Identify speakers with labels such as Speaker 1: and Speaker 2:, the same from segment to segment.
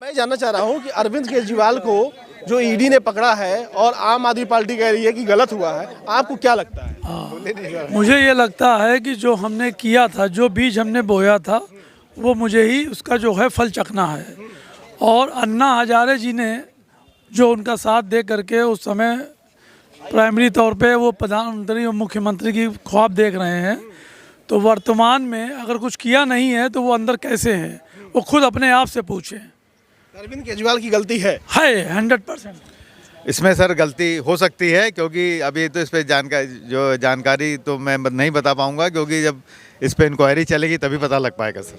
Speaker 1: मैं जानना चाह रहा हूं कि अरविंद केजरीवाल को जो ईडी ने पकड़ा है और आम आदमी पार्टी कह रही है कि गलत हुआ है, आपको क्या लगता है?
Speaker 2: मुझे ये लगता है कि जो हमने किया था, जो बीज हमने बोया था, वो मुझे ही उसका जो है फल चखना है। और अन्ना हजारे जी ने जो उनका साथ दे करके उस समय प्राइमरी तौर पे वो प्रधानमंत्री और मुख्यमंत्री की ख्वाब देख रहे हैं, तो वर्तमान में अगर कुछ किया नहीं है तो वो अंदर कैसे हैं, वो खुद अपने आप से पूछें।
Speaker 1: अरविंद केजरीवाल की गलती है
Speaker 2: 100%।
Speaker 3: इसमें सर गलती हो सकती है, क्योंकि अभी तो इस पर जानकारी तो मैं नहीं बता पाऊंगा, क्योंकि जब इस पर इंक्वायरी चलेगी तभी पता लग पाएगा सर।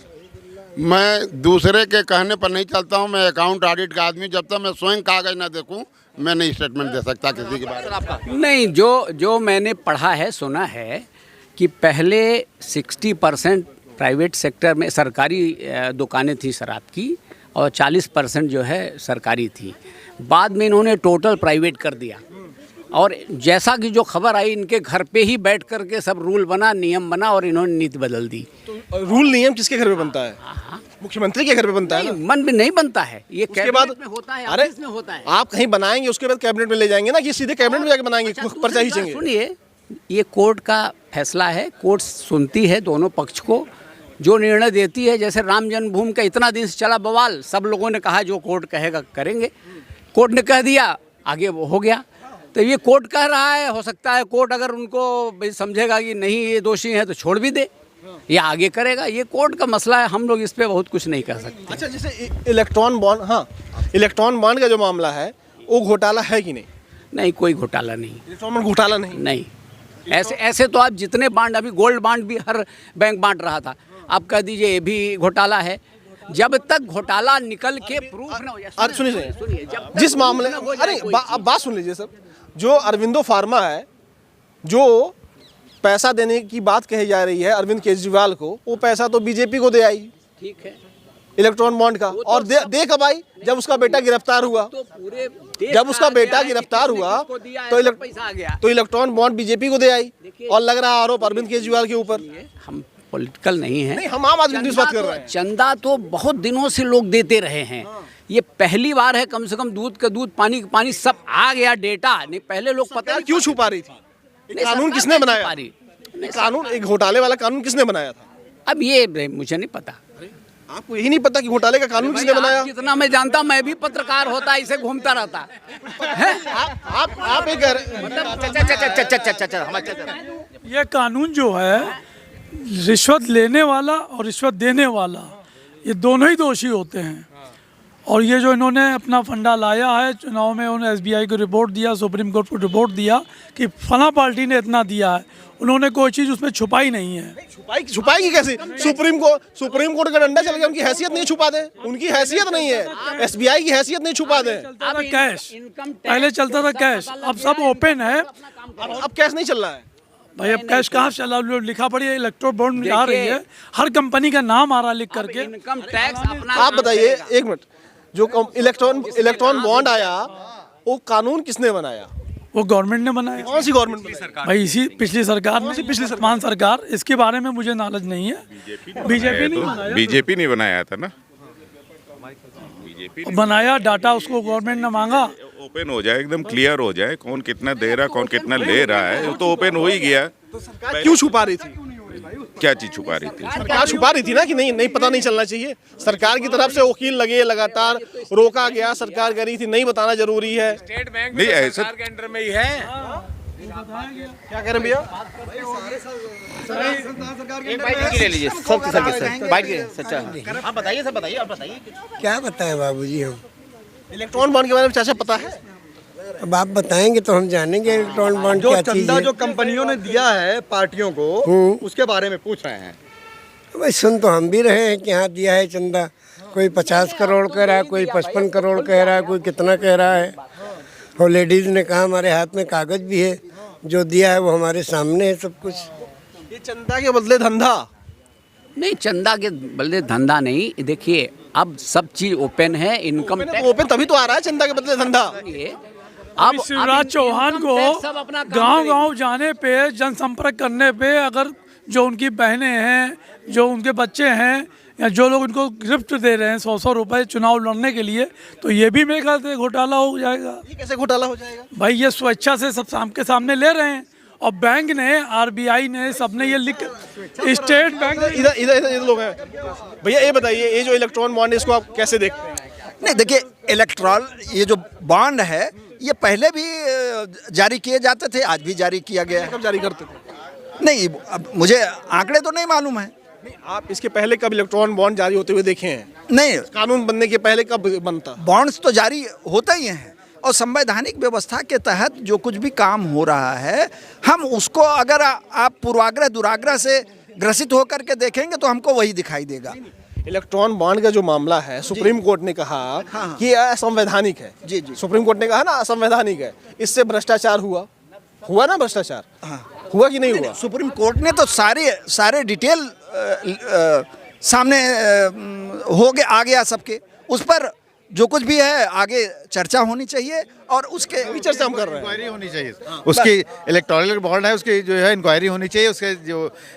Speaker 4: मैं दूसरे के कहने पर नहीं चलता हूं। मैं अकाउंट ऑडिट का आदमी, जब तक मैं स्वयं कागज ना देखूं मैं नहीं स्टेटमेंट दे सकता किसी के बारे में।
Speaker 5: नहीं, जो मैंने पढ़ा है, सुना है कि पहले 60% प्राइवेट सेक्टर में सरकारी दुकानें थी शराब की और 40% जो है सरकारी थी। बाद में इन्होंने टोटल प्राइवेट कर दिया और जैसा कि जो खबर आई, इनके घर पे ही बैठ करके सब रूल बना, नियम बना और इन्होंने नीति बदल दी।
Speaker 1: तो रूल नियम किसके घर पे बनता है? मुख्यमंत्री के घर पे बनता है ना?
Speaker 5: मन में नहीं बनता है, ये कैबिनेट में होता है,
Speaker 1: अरे
Speaker 5: ऑफिस में होता है।
Speaker 1: आप कहीं बनाएंगे उसके बाद कैबिनेट में ले जाएंगे ना, कि सीधे कैबिनेट में जाके बनाएंगे? पर्चा खींचेंगे?
Speaker 5: सुनिए, ये कोर्ट का फैसला है, कोर्ट सुनती है दोनों पक्ष को, जो निर्णय देती है। जैसे राम जन्मभूमि का इतना दिन से चला बवाल, सब लोगों ने कहा जो कोर्ट कहेगा करेंगे, कोर्ट ने कह दिया, आगे वो हो गया। तो ये कोर्ट कह रहा है, हो सकता है कोर्ट अगर उनको समझेगा कि नहीं ये दोषी है तो छोड़ भी दे, या आगे करेगा। ये कोर्ट का मसला है, हम लोग इस पे बहुत कुछ नहीं कर सकते।
Speaker 1: अच्छा, जैसे इलेक्ट्रॉन बॉन्ड, हाँ, इलेक्ट्रॉन बॉन्ड का जो मामला है वो घोटाला है कि नहीं?
Speaker 5: नहीं, कोई घोटाला नहीं।
Speaker 1: इलेक्ट्रॉन बॉन्ड घोटाला नहीं?
Speaker 5: नहीं, ऐसे तो आप जितने बांड, अभी गोल्ड बांड भी हर बैंक बांट रहा था, आप कह दीजिए ये भी घोटाला है। जब तक घोटाला निकल के प्रूफ न हो जाए।
Speaker 1: अरे सुनिए, जिस मामले, अरे अब बात सुन लीजिए सर। जो अरविंदो फार्मा है, जो पैसा देने की बात कही जा रही है अरविंद केजरीवाल को, वो पैसा तो बीजेपी को दे आई,
Speaker 5: ठीक है,
Speaker 1: इलेक्ट्रॉन बॉन्ड का। और दे कब आई? जब उसका बेटा गिरफ्तार हुआ।
Speaker 5: तो पूरे
Speaker 1: जब उसका बेटा गिरफ्तार हुआ तो
Speaker 5: पैसा आ गया,
Speaker 1: तो इलेक्ट्रॉन बॉन्ड बीजेपी को दे आई, और लग रहा है आरोप अरविंद केजरीवाल के ऊपर।
Speaker 5: हम पॉलिटिकल नहीं है,
Speaker 1: नहीं, हम आम आदमी की बात कर रहे हैं।
Speaker 5: चंदा तो बहुत दिनों से लोग देते रहे हैं, ये पहली बार है। कम से कम दूध का दूध, पानी का पानी, सब आ गया डेटा। नहीं, पहले लोग पता नहीं
Speaker 1: क्यों छुपा रही थी? कानून किसने बनाया? कानून, एक घोटाले वाला कानून किसने बनाया था?
Speaker 5: अब ये मुझे नहीं पता।
Speaker 1: आपको यही नहीं पता कि घोटाले का कानून किसने बनाया?
Speaker 5: जितना मैं जानता, मैं भी पत्रकार होता, इसे घूमता रहता है।
Speaker 1: आप एक
Speaker 2: ये कानून जो है, रिश्वत लेने वाला और रिश्वत देने वाला, ये दोनों ही दोषी होते हैं। और ये जो इन्होंने अपना फंडा लाया है, चुनाव में उन्होंने एसबीआई को रिपोर्ट दिया, सुप्रीम कोर्ट को रिपोर्ट दिया कि फला पार्टी ने इतना दिया है, उन्होंने कोई चीज़ उसमें छुपाई नहीं है।
Speaker 1: छुपाएगी कैसे? सुप्रीम कोर्ट का डंडा चल गया, उनकी हैसियत नहीं छुपा दे, उनकी हैसियत नहीं है, एसबीआई की हैसियत नहीं छुपा दे।
Speaker 2: चलता था कैश, पहले चलता था कैश, अब सब ओपन है।
Speaker 1: अब कैश नहीं चल रहा है
Speaker 2: भाई, अब कैश कहाँ से चला? लिखा पड़ी है, इलेक्ट्रो बॉन्ड आ रही है, हर कंपनी का नाम आ रहा लिख करके।
Speaker 5: इनकम टैक्स अपना,
Speaker 1: आप बताइए एक मिनट, जो इलेक्ट्रॉन बॉन्ड आया, वो कानून किसने बनाया?
Speaker 2: वो गवर्नमेंट ने बनाया।
Speaker 1: कौन सी गवर्नमेंट?
Speaker 2: भाई इसी पिछली सरकार ने, पिछली वर्तमान सरकार। इसके बारे में मुझे नॉलेज नहीं है। बीजेपी नहीं बनाया,
Speaker 6: बीजेपी नहीं बनाया था ना,
Speaker 2: बनाया डाटा उसको गवर्नमेंट ने मांगा।
Speaker 6: ओपन हो जाए, एकदम क्लियर हो जाए, कौन कितना दे रहा, कौन कितना ले रहा है, वो तो ओपन हो ही गया।
Speaker 1: तो सरकार क्यों छुपा रही थी?
Speaker 6: क्या चीज छुपा रही थी?
Speaker 1: सरकार छुपा रही थी ना, कि नहीं पता नहीं चलना चाहिए। सरकार की तरफ से वकील लगे, लगातार रोका गया, सरकार कह रही थी नहीं बताना जरूरी है।
Speaker 7: स्टेट बैंक
Speaker 6: नहीं, ऐसा
Speaker 7: सरकार के अंडर में ही है।
Speaker 1: क्या कह रहे हैं भैया?
Speaker 7: ले लीजिए, सच्चा। आप बताइए, सब बताइए, आप बताइए।
Speaker 8: क्या बताएं बाबूजी हम?
Speaker 1: इलेक्ट्रॉन बॉन्ड के बारे में चाचा पता है?
Speaker 8: अब आप बताएंगे तो हम जानेंगे इलेक्ट्रॉन बॉन्ड क्या चीज़ है।
Speaker 3: जो कंपनियों ने दिया है पार्टियों को, उसके बारे में पूछ रहे हैं।
Speaker 8: भाई सुन तो हम भी रहे हैं कि हाँ दिया है चंदा, कोई 50 करोड़ कह रहा है, कोई 55 करोड़ कह रहा है, कोई कितना कह रहा है। और लेडीज़ ने कहा हमारे हाथ में कागज़ भी है, जो दिया है वो हमारे सामने है सब कुछ।
Speaker 1: ये चंदा के बदले धंधा
Speaker 5: नहीं, चंदा के बदले धंधा नहीं। देखिए, अब सब चीज ओपन है। इनकम
Speaker 1: ओपन तभी तो आ रहा है, चंदा के बदले धंधा।
Speaker 2: अब शिवराज चौहान को गांव-गांव जाने पे, जनसंपर्क करने पे, अगर जो उनकी बहनें हैं, जो उनके बच्चे हैं, या जो लोग इनको गिफ्ट दे रहे हैं 100-100 रुपए चुनाव लड़ने के लिए, तो ये भी मेरे ख्याल से घोटाला हो जाएगा।
Speaker 1: ये कैसे घोटाला हो जाएगा?
Speaker 2: भाई ये स्वेच्छा से सब के सामने ले रहे हैं, और बैंक ने, आरबीआई ने, सबने ये लिख, स्टेट बैंक
Speaker 1: इधर इधर इधर लोग हैं। भैया ये बताइए, ये जो इलेक्ट्रॉन बॉन्ड है इसको आप कैसे देखते हैं?
Speaker 9: नहीं देखिए, इलेक्ट्रॉल ये जो बॉन्ड है ये पहले भी जारी किए जाते थे, आज भी जारी किया गया है।
Speaker 1: कब जारी करते थे?
Speaker 9: नहीं, अब मुझे आंकड़े तो नहीं मालूम है।
Speaker 1: नहीं, आप इसके पहले कब इलेक्ट्रॉन बॉन्ड जारी होते हुए देखे हैं?
Speaker 9: नहीं,
Speaker 1: कानून बनने के पहले कब बनता?
Speaker 9: बॉन्ड्स तो जारी होता ही हैं, और संवैधानिक व्यवस्था के तहत जो कुछ भी काम हो रहा है, हम उसको अगर आप पूर्वाग्रह दुराग्रह से ग्रसित होकर के देखेंगे तो हमको वही दिखाई देगा।
Speaker 1: इलेक्ट्रॉन बॉन्ड का जो मामला है, सुप्रीम कोर्ट ने कहा कि यह असंवैधानिक है।
Speaker 9: जी, जी।
Speaker 1: सुप्रीम कोर्ट ने कहा ना असंवैधानिक है, इससे भ्रष्टाचार हुआ ना भ्रष्टाचार? हुआ कि नहीं हुआ?
Speaker 9: सुप्रीम कोर्ट ने तो सारे डिटेल सामने आ गया सबके, उस पर जो कुछ भी है आगे चर्चा होनी चाहिए, और उसके
Speaker 1: चर्चा हम कर रहे हैं।
Speaker 3: इंक्वायरी होनी चाहिए उसकी, इलेक्टोरल बॉन्ड है उसकी जो है इंक्वायरी होनी चाहिए, उसके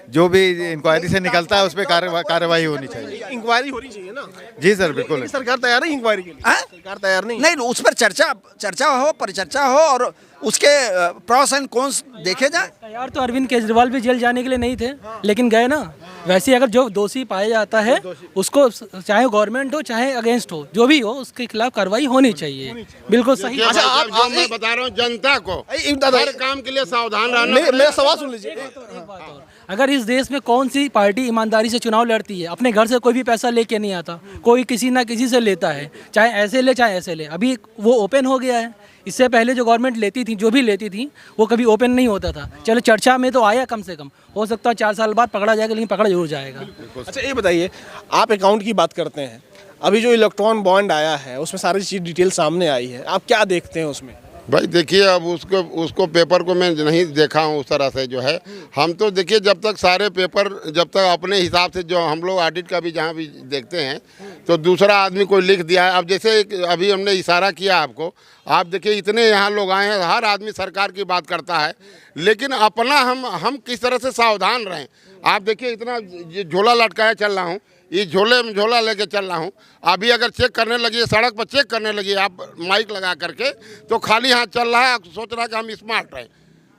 Speaker 3: जो भी इंक्वायरी से निकलता है उस पर कार्रवाई होनी चाहिए।
Speaker 1: इंक्वायरी होनी चाहिए ना?
Speaker 3: जी सर, बिल्कुल।
Speaker 1: सरकार तैयार है इंक्वायरी के लिए?
Speaker 9: हाँ?
Speaker 1: सरकार तैयार नहीं?
Speaker 9: नहीं, उस पर चर्चा हो, परिचर्चा हो, और उसके प्रॉस एंड कॉन्स देखे जाए।
Speaker 10: यार तो अरविंद केजरीवाल भी जेल जाने के लिए नहीं थे, लेकिन गए ना। वैसे अगर जो दोषी पाया जाता है उसको, चाहे गवर्नमेंट हो चाहे अगेंस्ट हो, जो भी हो उसके खिलाफ कार्रवाई होनी चाहिए। बिल्कुल सही।
Speaker 4: अच्छा, जो मैं बता रहा हूँ जनता को हर काम के लिए सावधान रहना।
Speaker 1: मेरा सवाल सुन लीजिए।
Speaker 10: एक बात और, अगर इस देश में कौन सी पार्टी ईमानदारी से चुनाव लड़ती है? अपने घर से कोई भी पैसा लेके नहीं आता, कोई किसी ना किसी से लेता है, चाहे ऐसे ले चाहे ऐसे ले। अभी वो ओपन हो गया है। इससे पहले जो गवर्नमेंट लेती थी, जो भी लेती थी, वो कभी ओपन नहीं होता था। चलो चर्चा में तो आया, कम से कम हो सकता है 4 साल बाद पकड़ा जाएगा, लेकिन पकड़ा जरूर जाएगा।
Speaker 1: अच्छा ये बताइए, आप अकाउंट की बात करते हैं, अभी जो इलेक्ट्रॉन बॉन्ड आया है उसमें सारी चीज डिटेल सामने आई है, आप क्या देखते हैं उसमें?
Speaker 4: भाई देखिए, अब उसको पेपर को मैं नहीं देखा हूँ उस तरह से जो है। हम तो देखिए, जब तक सारे पेपर, जब तक अपने हिसाब से जो हम लोग ऑडिट का भी जहाँ भी देखते हैं, तो दूसरा आदमी कोई लिख दिया है। अब जैसे अभी हमने इशारा किया आपको, आप देखिए इतने यहाँ लोग आए हैं, हर आदमी सरकार की बात करता है, लेकिन अपना हम किस तरह से सावधान रहें। आप देखिए, इतना झोला लटकाया चल रहा हूँ, इस झोले में झोला लेके चल रहा हूँ। अभी अगर चेक करने लगी, सड़क पर चेक करने लगी आप माइक लगा करके, तो खाली हाथ चल रहा है, सोच रहा है कि हम स्मार्ट रहें।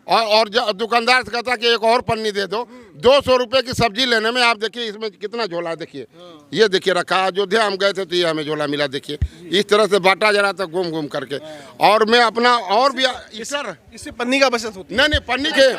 Speaker 4: और दुकानदार से कहता कि एक और पन्नी दे दो। 200 रुपये की सब्जी लेने में आप देखिए इसमें कितना झोला, देखिए ये देखिए रखा। अयोध्या हम गए थे तो ये हमें झोला मिला, देखिए इस तरह से बांटा जा रहा था घूम घूम करके। और मैं अपना और भी सर,
Speaker 1: इससे पन्नी का बचत होती है?
Speaker 4: नहीं, पन्नी के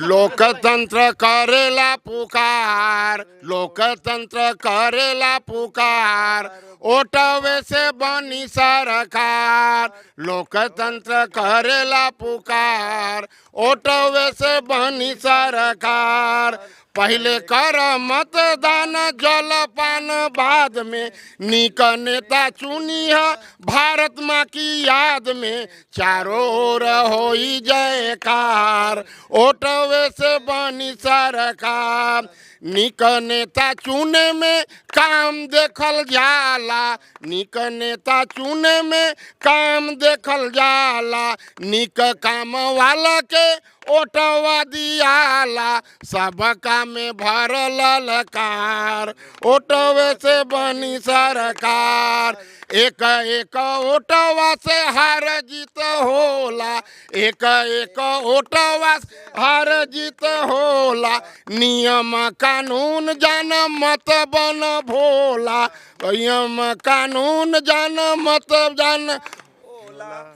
Speaker 4: लोकतंत्र करेला पुकार, लोकतंत्र करेला पुकार, ओटवे से बनी सरकार। लोकतंत्र करेला पुकार, ओटवे से बनी सरकार। पहले कर मतदान जलपान, बाद में नीक नेता चुनी है भारत माँ की याद में। चारों ओर होई जयकार, ओटवे से बनी सरकार। नीक नेता चुने में काम देखल जाला, नीक नेता चुने में काम देखल जाला। नीक काम वाला के ओटवा दियाला, सब काम में भरल ललकार। ओटवे से बनी सरकार, एक एक ओटवा से हार जीत होला, एक एक ओटवा से हार जीत होला। नियम कानून जान मत बन भोला, नियम कानून जान मत जान,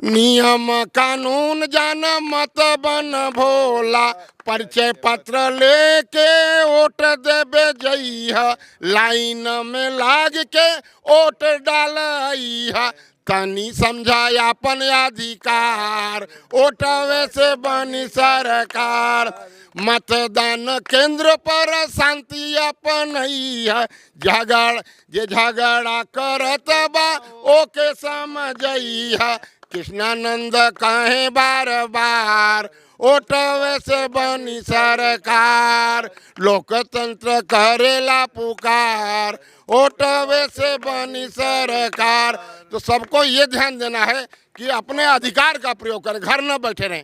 Speaker 4: नियम कानून जान मत बन भोला। परिचय पत्र लेके वोट देवे जइहा, लाइन में लाग के वोट डालइहा। तनी समझाया अपन अधिकार, वोटवे से बनी सरकार। मतदान केंद्र पर शांति अपनइहा, झगड़ा करत बा ओके समझइहा। कृष्णानंद कहे बार बार, ओटवे से बनी सरकार। लोकतंत्र करेला पुकार, ओटवे से बनी सरकार। तो सबको ये ध्यान देना है कि अपने अधिकार का प्रयोग करें, घर न बैठे रहें।